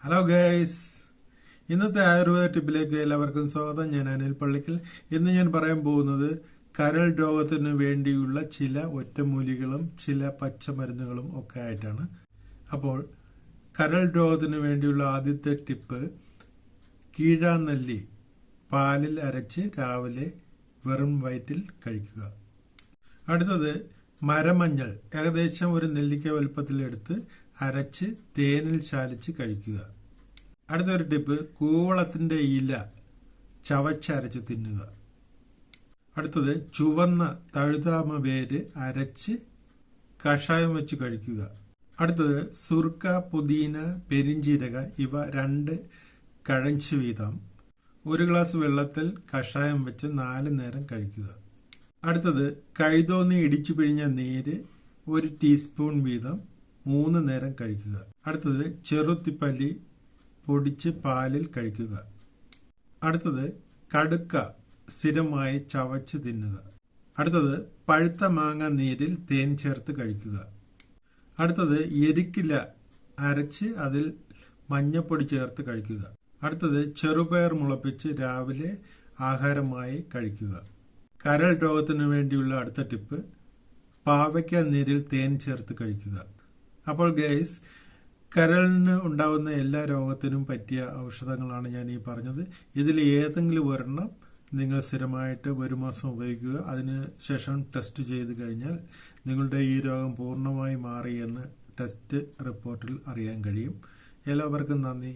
Hello guys, ഇന്നത്തെ ആയുർവേദ ടിപ്പിലേക്ക് എല്ലാവർക്കും സ്വാഗതം. ഞാൻ അനിൽ പള്ളിക്കൽ. ഇന്ന് ഞാൻ പറയാൻ പോകുന്നത് കരൾ രോഗത്തിന് വേണ്ടിയുള്ള ചില ഒറ്റമൂലികളും ചില പച്ചമരുന്നുകളും ഒക്കെ ആയിട്ടാണ്. അപ്പോൾ കരൾ രോഗത്തിന് വേണ്ടിയുള്ള ആദ്യത്തെ ടിപ്പ്, കീഴാനെല്ലി പാലിൽ അരച്ച് രാവിലെ വെറും വയറ്റിൽ കഴിക്കുക. അടുത്തത് മരമഞ്ഞൾ ഏകദേശം ഒരു നെല്ലിക്ക വലുപ്പത്തിലെടുത്ത് അരച്ച് തേനിൽ ചാലിച്ച് കഴിക്കുക. അടുത്തൊരു ടിപ്പ്, കൂവളത്തിന്റെ ഇല ചവച്ചരച്ച് തിന്നുക. അടുത്തത് ചുവന്ന തഴുതാമ വേര് അരച്ച് കഷായം വെച്ച് കഴിക്കുക. അടുത്തത് സുർക്ക, പുതിന, പെരിഞ്ചീരക ഇവ 2 കഴഞ്ച് വീതം 1 ഗ്ലാസ് വെള്ളത്തിൽ കഷായം വെച്ച് 4 നേരം കഴിക്കുക. അടുത്തത് കൈതോന്നി ഇടിച്ചു പിഴിഞ്ഞ നീര് 1 ടീസ്പൂൺ വീതം 3 നേരം കഴിക്കുക. അടുത്തത് ചെറുത്തിപ്പല്ലി പൊടിച്ച് പാലിൽ കഴിക്കുക. അടുത്തത് കടുക്ക സ്ഥിരമായി ചവച്ച് തിന്നുക. അടുത്തത് പഴുത്ത മാങ്ങ നീരിൽ തേൻ ചേർത്ത് കഴിക്കുക. അടുത്തത് എരിക്കില അരച്ച് അതിൽ മഞ്ഞപ്പൊടി ചേർത്ത് കഴിക്കുക. അടുത്തത് ചെറുപയർ മുളപ്പിച്ച് രാവിലെ ആഹാരമായി കഴിക്കുക. കരൾ രോഗത്തിന് വേണ്ടിയുള്ള അടുത്ത ടിപ്പ്, പാവയ്ക്ക നീരിൽ തേൻ ചേർത്ത് കഴിക്കുക. അപ്പോൾ ഗൈസ്, കരളിന് ഉണ്ടാവുന്ന എല്ലാ രോഗത്തിനും പറ്റിയ ഔഷധങ്ങളാണ് ഞാൻ ഈ പറഞ്ഞത്. ഇതിൽ ഏതെങ്കിലും ഒരെണ്ണം നിങ്ങൾ സ്ഥിരമായിട്ട് 1 മാസം ഉപയോഗിക്കുക. അതിന് ശേഷം ടെസ്റ്റ് ചെയ്ത് കഴിഞ്ഞാൽ നിങ്ങളുടെ ഈ രോഗം പൂർണ്ണമായി മാറിയെന്ന് ടെസ്റ്റ് റിപ്പോർട്ടിൽ അറിയാൻ കഴിയും. എല്ലാവർക്കും നന്ദി.